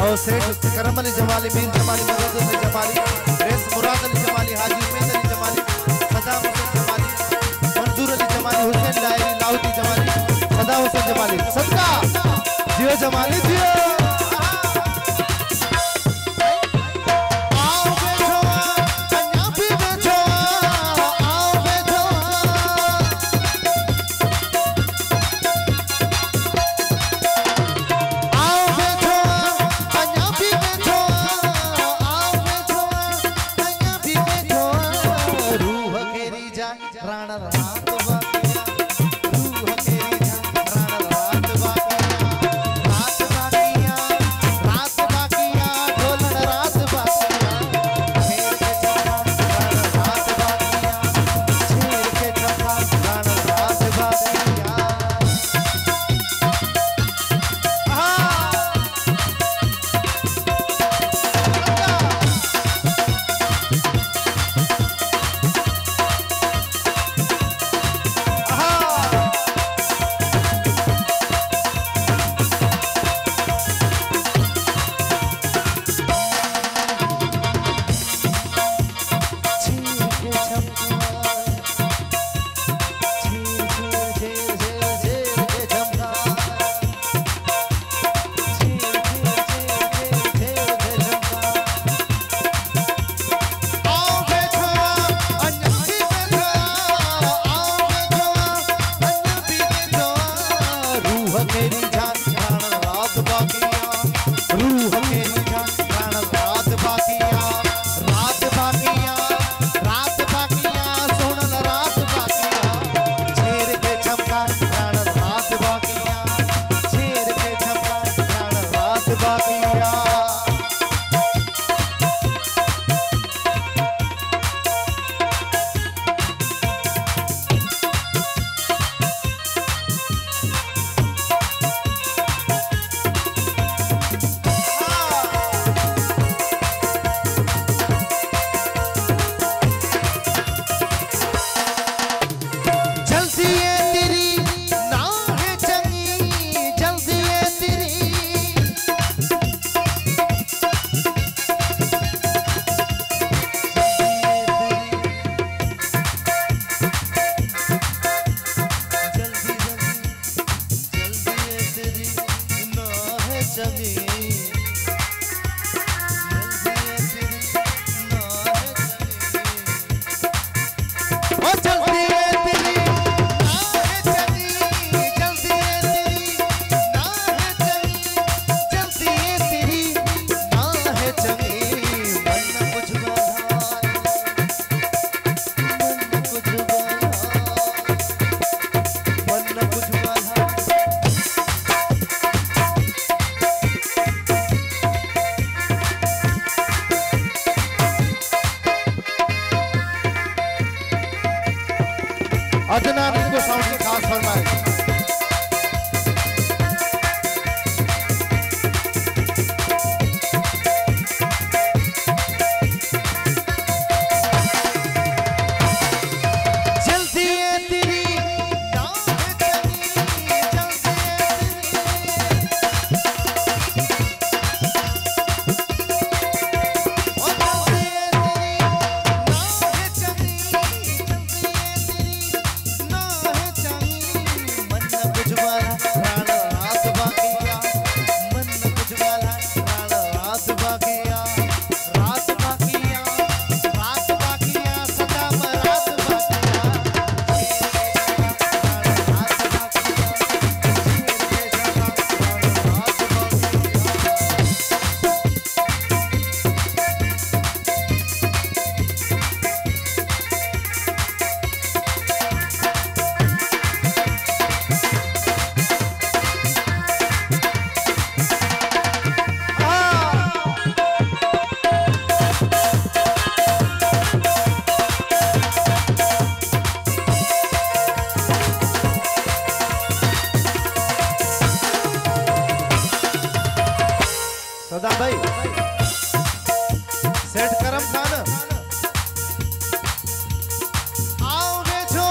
और सेठ करम अली जमाली, मीर जमाली, मदद अली जमाली, रेस मुराद अली जमाली, हाजी उमेद अली जमाली, सदाम हुसैन जमाली, मंजूर अली जमाली, हुसैन डायरी लाहौटी जमाली, सदा हुसैन जमाली, सदका जियो जमाली जियो। अदनान इसको साउंड की खास फरमाए। सदा भाई सेठ करम खान आओ बैठो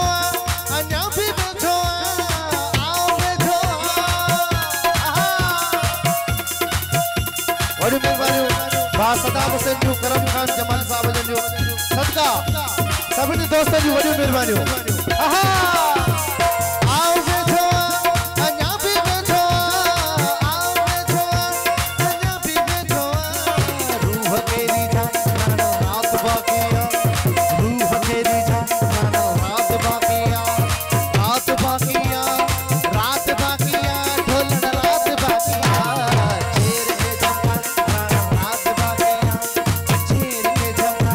अन्या भी बैठो आओ बैठो और बड़ी मेहरबानी बा सदाम हुसैन जो करम खान जमाल साहब जो सदका सभी दोस्तों जी बड़ी मेहरबानी आहा आओ बैठो अन्या भी बैठो आओ बैठो अन्या भी बैठो रूह मेरी जान रात बाकिया रूह मेरी जान रात बाकिया रात बाकिया रात बाकिया ढोल रात बाकिया शेर के जमा रात बाकिया शेर के जमा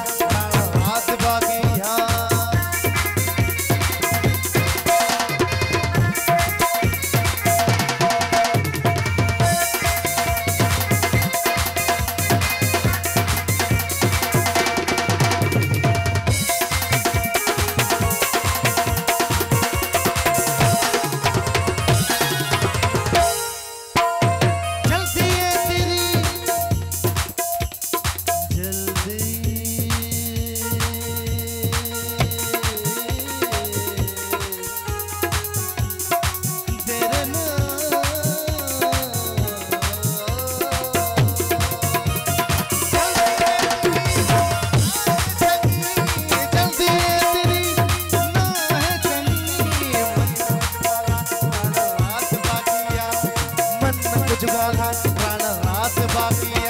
रात बाकिया जल्दी है तेरी जल्दी तेरे जल्दी है तेरी ना है चंगी रात बाकिया मन कुछ गाला रात बाकिया